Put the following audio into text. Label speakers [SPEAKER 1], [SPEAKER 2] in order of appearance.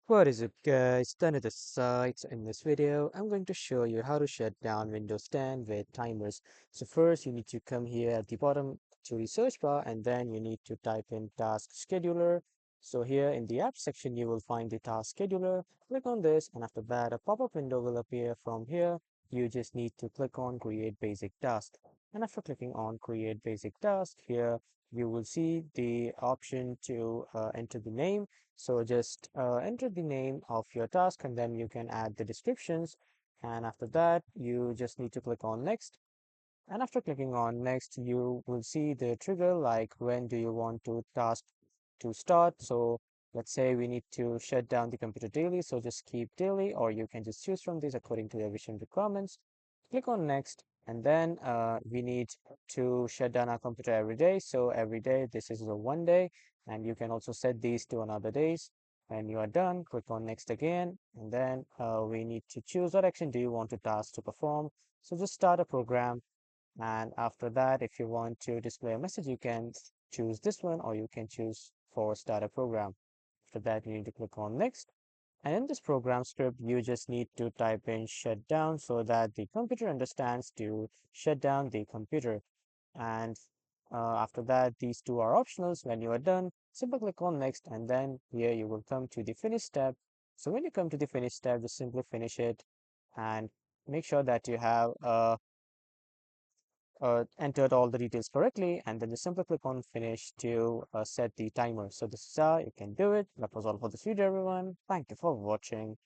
[SPEAKER 1] What is up guys, Done at the site. In this video, I'm going to show you how to shut down Windows 10 with timers. So first you need to come here at the bottom to the search bar and then you need to type in task scheduler. So here in the app section, you will find the task scheduler. Click on this and after that a pop-up window will appear from here. You just need to click on create basic task. And after clicking on create basic task here, you will see the option to enter the name, so just enter the name of your task and then you can add the descriptions. And after that, you just need to click on next. And after clicking on next, you will see the trigger like when do you want to task to start. So let's say we need to shut down the computer daily. So just keep daily, or you can just choose from these according to your vision requirements. Click on next. And then we need to shut down our computer every day. So every day, this is a 1 day. And you can also set these to another days. When you are done, click on next again. And then we need to choose what action do you want to task to perform. So just start a program, and after that, if you want to display a message, you can choose this one or you can choose for start a program. After that, you need to click on next. And in this program script, you just need to type in shutdown so that the computer understands to shut down the computer. And after that, these two are optionals. When you are done, simply click on next and then here you will come to the finish step. So when you come to the finish step, just simply finish it and make sure that you have entered all the details correctly, and then just simply click on finish to set the timer. So this is how you can do it. That was all for this video, everyone. Thank you for watching.